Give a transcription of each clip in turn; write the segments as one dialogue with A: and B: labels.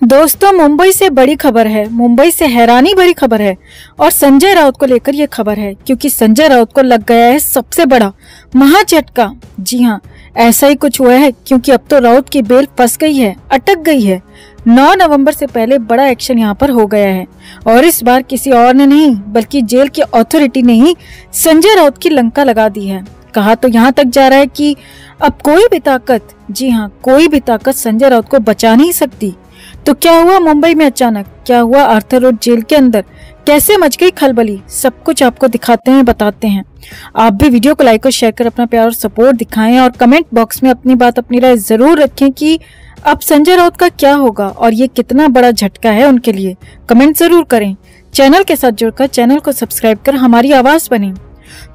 A: दोस्तों, मुंबई से बड़ी खबर है, मुंबई से हैरानी भरी खबर है और संजय राउत को लेकर यह खबर है क्योंकि संजय राउत को लग गया है सबसे बड़ा महा झटका। जी हाँ, ऐसा ही कुछ हुआ है क्योंकि अब तो राउत की बेल फंस गई है, अटक गई है। 9 नवंबर से पहले बड़ा एक्शन यहाँ पर हो गया है और इस बार किसी और ने नहीं बल्कि जेल की अथॉरिटी ने ही संजय राउत की लंका लगा दी है। कहा तो यहाँ तक जा रहा है कि अब कोई भी ताकत, जी हाँ, कोई भी ताकत संजय राउत को बचा नहीं सकती। तो क्या हुआ मुंबई में अचानक, क्या हुआ आर्थर रोड जेल के अंदर, कैसे मच गई खलबली, सब कुछ आपको दिखाते हैं, बताते हैं। आप भी वीडियो को लाइक और शेयर कर अपना प्यार और सपोर्ट दिखाएं और कमेंट बॉक्स में अपनी बात, अपनी राय जरूर रखें कि अब संजय राउत का क्या होगा और ये कितना बड़ा झटका है उनके लिए। कमेंट जरूर करें। चैनल के साथ जुड़कर चैनल को सब्सक्राइब कर हमारी आवाज बने।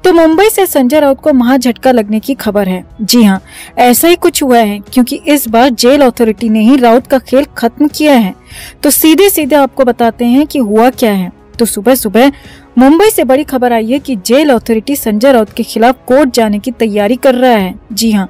A: तो मुंबई से संजय राउत को महा झटका लगने की खबर है। जी हाँ, ऐसा ही कुछ हुआ है क्योंकि इस बार जेल अथॉरिटी ने ही राउत का खेल खत्म किया है। तो सीधे सीधे आपको बताते हैं कि हुआ क्या है। तो सुबह सुबह मुंबई से बड़ी खबर आई है कि जेल अथॉरिटी संजय राउत के खिलाफ कोर्ट जाने की तैयारी कर रहा है। जी हाँ,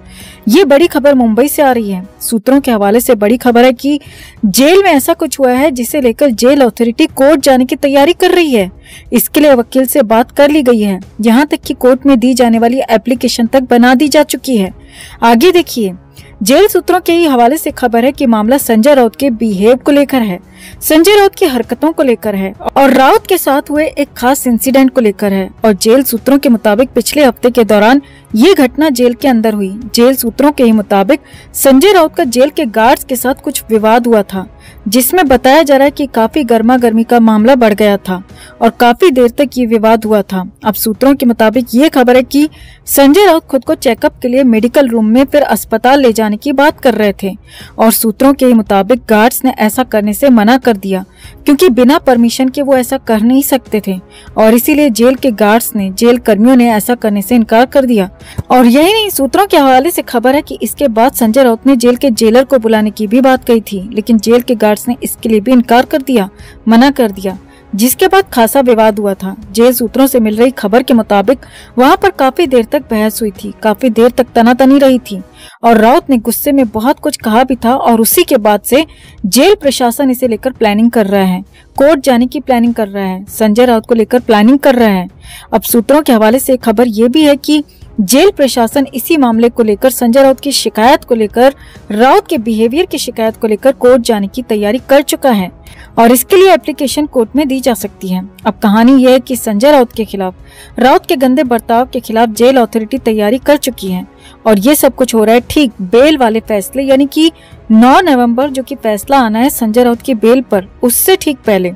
A: ये बड़ी खबर मुंबई से आ रही है। सूत्रों के हवाले से बड़ी खबर है कि जेल में ऐसा कुछ हुआ है जिसे लेकर जेल अथॉरिटी कोर्ट जाने की तैयारी कर रही है। इसके लिए वकील से बात कर ली गई है, यहाँ तक कि कोर्ट में दी जाने वाली एप्लीकेशन तक बना दी जा चुकी है। आगे देखिए, जेल सूत्रों के ही हवाले से खबर है कि मामला संजय राउत के बिहेव को लेकर है, संजय राउत की हरकतों को लेकर है और राउत के साथ हुए एक खास इंसिडेंट को लेकर है। और जेल सूत्रों के मुताबिक पिछले हफ्ते के दौरान ये घटना जेल के अंदर हुई। जेल सूत्रों के ही मुताबिक संजय राउत का जेल के गार्ड्स के साथ कुछ विवाद हुआ था, जिसमें बताया जा रहा है कि काफी गर्मा गर्मी का मामला बढ़ गया था और काफी देर तक ये विवाद हुआ था। अब सूत्रों के मुताबिक ये खबर है कि संजय राउत खुद को चेकअप के लिए मेडिकल रूम में फिर अस्पताल ले जाने की बात कर रहे थे और सूत्रों के ही मुताबिक गार्ड्स ने ऐसा करने से मना कर दिया क्योंकि बिना परमिशन के वो ऐसा कर नहीं सकते थे और इसीलिए जेल के गार्ड्स ने, जेल कर्मियों ने ऐसा करने से इनकार कर दिया। और यही नहीं, सूत्रों के हवाले से खबर है कि इसके बाद संजय राउत ने जेल के जेलर को बुलाने की भी बात कही थी, लेकिन जेल के गार्ड्स ने इसके लिए भी इनकार कर दिया, मना कर दिया, जिसके बाद खासा विवाद हुआ था। जेल सूत्रों से मिल रही खबर के मुताबिक वहां पर काफी देर तक बहस हुई थी, काफी देर तक तनातनी रही थी और राउत ने गुस्से में बहुत कुछ कहा भी था और उसी के बाद से जेल प्रशासन इसे लेकर प्लानिंग कर रहा है, कोर्ट जाने की प्लानिंग कर रहा है, संजय राउत को लेकर प्लानिंग कर रहा है। अब सूत्रों के हवाले से खबर ये भी है कि जेल प्रशासन इसी मामले को लेकर, संजय राउत की शिकायत को लेकर, राउत के बिहेवियर की शिकायत को लेकर कोर्ट जाने की तैयारी कर चुका है और इसके लिए एप्लीकेशन कोर्ट में दी जा सकती है। अब कहानी यह है कि संजय राउत के खिलाफ, राउत के गंदे बर्ताव के खिलाफ जेल अथॉरिटी तैयारी कर चुकी है और ये सब कुछ हो रहा है ठीक बेल वाले फैसले, यानी कि 9 नवंबर जो कि फैसला आना है संजय राउत की बेल पर, उससे ठीक पहले।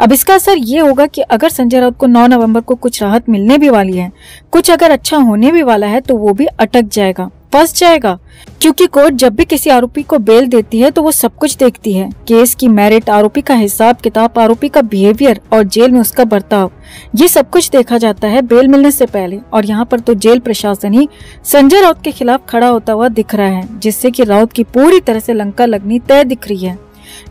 A: अब इसका असर ये होगा कि अगर संजय राउत को 9 नवंबर को कुछ राहत मिलने भी वाली है, कुछ अगर अच्छा होने भी वाला है, तो वो भी अटक जाएगा, फंस जाएगा, क्योंकि कोर्ट जब भी किसी आरोपी को बेल देती है तो वो सब कुछ देखती है, केस की मेरिट, आरोपी का हिसाब किताब, आरोपी का बिहेवियर और जेल में उसका बर्ताव, ये सब कुछ देखा जाता है बेल मिलने से पहले। और यहाँ पर तो जेल प्रशासन ही संजय राउत के खिलाफ खड़ा होता हुआ दिख रहा है, जिससे कि राउत की पूरी तरह से लंका लगनी तय दिख रही है,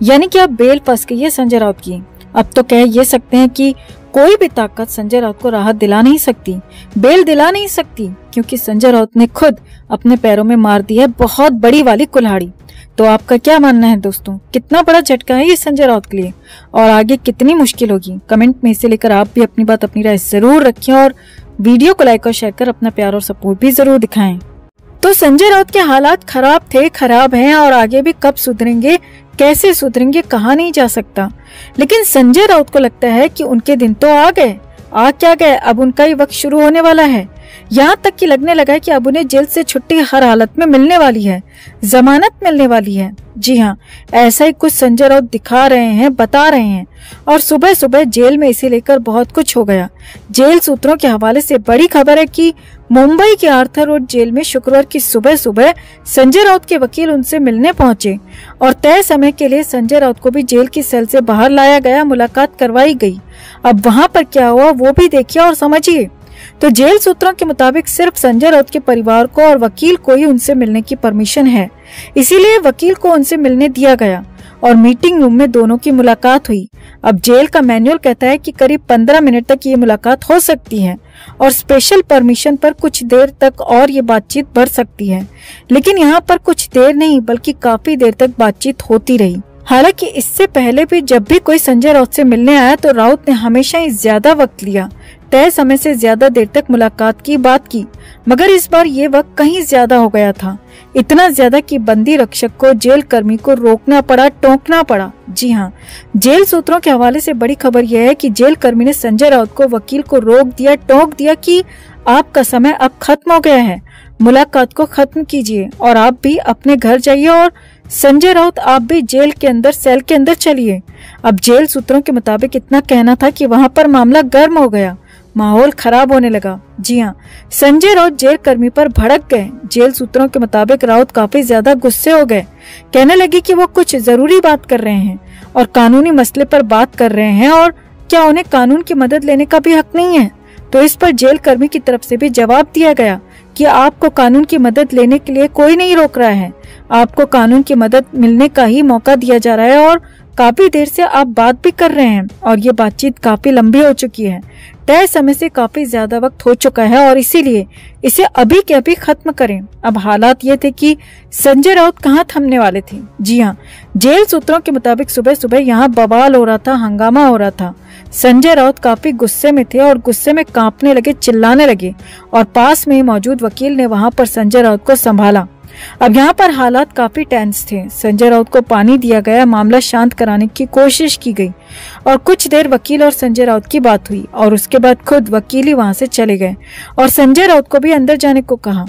A: यानी कि अब बेल फंस गई है संजय राउत की। अब तो कह ये सकते हैं कि कोई भी ताकत संजय राउत को राहत दिला नहीं सकती, बेल दिला नहीं सकती, क्योंकि संजय राउत ने खुद अपने पैरों में मार दी है बहुत बड़ी वाली कुल्हाड़ी। तो आपका क्या मानना है दोस्तों, कितना बड़ा झटका है ये संजय राउत के लिए और आगे कितनी मुश्किल होगी? कमेंट में इसे लेकर आप भी अपनी बात, अपनी राय जरूर रखें और वीडियो को लाइक और शेयर कर अपना प्यार और सपोर्ट भी जरूर दिखाएं। तो संजय राउत के हालात खराब थे, खराब हैं और आगे भी कब सुधरेंगे, कैसे सुधरेंगे, कहा नहीं जा सकता। लेकिन संजय राउत को लगता है कि उनके दिन तो आ गए, आ क्या गए, अब उनका ही वक्त शुरू होने वाला है। यहाँ तक कि लगने लगा है कि अब उन्हें जेल से छुट्टी हर हालत में मिलने वाली है, जमानत मिलने वाली है। जी हाँ, ऐसा ही कुछ संजय राउत दिखा रहे हैं, बता रहे हैं और सुबह सुबह जेल में इसे लेकर बहुत कुछ हो गया। जेल सूत्रों के हवाले से बड़ी खबर है कि मुंबई के आर्थर रोड जेल में शुक्रवार की सुबह सुबह संजय राउत के वकील उनसे मिलने पहुंचे और तय समय के लिए संजय राउत को भी जेल की सेल से बाहर लाया गया, मुलाकात करवाई गई। अब वहां पर क्या हुआ वो भी देखिए और समझिए। तो जेल सूत्रों के मुताबिक सिर्फ संजय राउत के परिवार को और वकील को ही उनसे मिलने की परमिशन है, इसीलिए वकील को उनसे मिलने दिया गया और मीटिंग रूम में दोनों की मुलाकात हुई। अब जेल का मैनुअल कहता है कि करीब 15 मिनट तक ये मुलाकात हो सकती है और स्पेशल परमिशन पर कुछ देर तक और ये बातचीत बढ़ सकती है, लेकिन यहाँ पर कुछ देर नहीं बल्कि काफी देर तक बातचीत होती रही। हालांकि इससे पहले भी जब भी कोई संजय राउत से मिलने आया तो राउत ने हमेशा ही ज्यादा वक्त लिया, तय समय से ज्यादा देर तक मुलाकात की बात की, मगर इस बार ये वक्त कहीं ज्यादा हो गया था। इतना ज्यादा कि बंदी रक्षक को जेल कर्मी को रोकना पड़ा, टोकना पड़ा। जी हाँ, जेल सूत्रों के हवाले से बड़ी खबर यह है कि जेल कर्मी ने संजय राउत को, वकील को रोक दिया, टोक दिया कि आपका समय अब खत्म हो गया है, मुलाकात को खत्म कीजिए और आप भी अपने घर जाइए और संजय राउत आप भी जेल के अंदर, सेल के अंदर चलिए। अब जेल सूत्रों के मुताबिक इतना कहना था कि वहां पर मामला गर्म हो गया, माहौल खराब होने लगा। जी हाँ, संजय राउत जेल कर्मी पर भड़क गए। जेल सूत्रों के मुताबिक राउत काफी ज्यादा गुस्से हो गए, कहने लगे कि वो कुछ जरूरी बात कर रहे हैं और कानूनी मसले पर बात कर रहे हैं और क्या उन्हें कानून की मदद लेने का भी हक नहीं है। तो इस पर जेल कर्मी की तरफ से भी जवाब दिया गया कि आपको कानून की मदद लेने के लिए कोई नहीं रोक रहा है, आपको कानून की मदद मिलने का ही मौका दिया जा रहा है और काफी देर से आप बात भी कर रहे हैं और ये बातचीत काफी लंबी हो चुकी है, तय समय से काफी ज्यादा वक्त हो चुका है और इसीलिए इसे अभी के अभी खत्म करें। अब हालात ये थे कि संजय राउत कहाँ थमने वाले थे। जी हाँ, जेल सूत्रों के मुताबिक सुबह सुबह यहाँ बवाल हो रहा था, हंगामा हो रहा था। संजय राउत काफी गुस्से में थे और गुस्से में कांपने लगे, चिल्लाने लगे और पास में ही मौजूद वकील ने वहां पर संजय राउत को संभाला। अब यहाँ पर हालात काफी टेंस थे। संजय राउत को पानी दिया गया, मामला शांत कराने की कोशिश की गई और कुछ देर वकील और संजय राउत की बात हुई और उसके बाद खुद वकील ही वहां से चले गए और संजय राउत को भी अंदर जाने को कहा।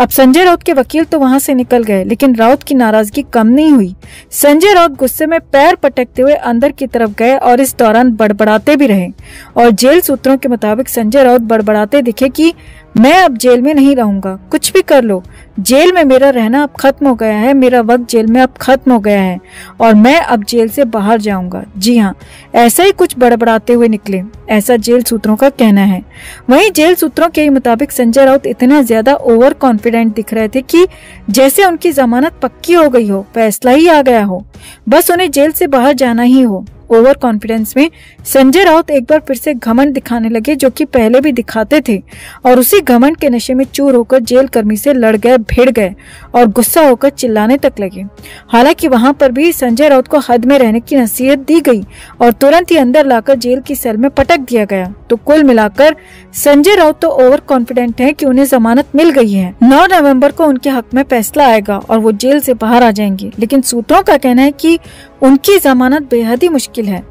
A: अब संजय राउत के वकील तो वहां से निकल गए, लेकिन राउत की नाराजगी कम नहीं हुई। संजय राउत गुस्से में पैर पटकते हुए अंदर की तरफ गए और इस दौरान बड़बड़ाते भी रहे और जेल सूत्रों के मुताबिक संजय राउत बड़बड़ाते दिखे कि मैं अब जेल में नहीं रहूंगा, कुछ भी कर लो, जेल में मेरा रहना अब खत्म हो गया है, मेरा वक्त जेल में अब खत्म हो गया है और मैं अब जेल से बाहर जाऊंगा। जी हाँ, ऐसा ही कुछ बड़बड़ाते हुए निकले, ऐसा जेल सूत्रों का कहना है। वहीं जेल सूत्रों के मुताबिक संजय राउत इतना ज्यादा ओवर कॉन्फिडेंट दिख रहे थे कि जैसे उनकी जमानत पक्की हो गई हो, फैसला ही आ गया हो, बस उन्हें जेल से बाहर जाना ही हो। ओवर कॉन्फिडेंस में संजय राउत एक बार फिर से घमंड दिखाने लगे, जो कि पहले भी दिखाते थे और उसी घमंड के नशे में चूर होकर जेल कर्मी से लड़ गए, भिड़ गए और गुस्सा होकर चिल्लाने तक लगे। हालांकि वहां पर भी संजय राउत को हद में रहने की नसीहत दी गई और तुरंत ही अंदर लाकर जेल की सेल में पटक दिया गया। तो कुल मिलाकर संजय राउत तो ओवर कॉन्फिडेंट है कि उन्हें जमानत मिल गई है। 9 नवंबर को उनके हक में फैसला आएगा और वो जेल से बाहर आ जाएंगे, लेकिन सूत्रों का कहना है कि उनकी जमानत बेहद ही मुश्किल है।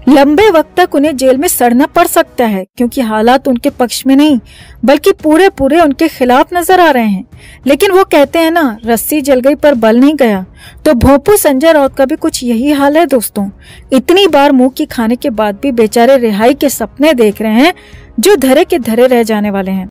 A: लंबे वक्त तक उन्हें जेल में सड़ना पड़ सकता है क्योंकि हालात उनके पक्ष में नहीं बल्कि पूरे पूरे उनके खिलाफ नजर आ रहे हैं। लेकिन वो कहते हैं ना, रस्सी जल गई पर बल नहीं गया। तो भोंपू संजय राउत का भी कुछ यही हाल है दोस्तों। इतनी बार मुंह की खाने के बाद भी बेचारे रिहाई के सपने देख रहे हैं जो धरे के धरे रह जाने वाले हैं।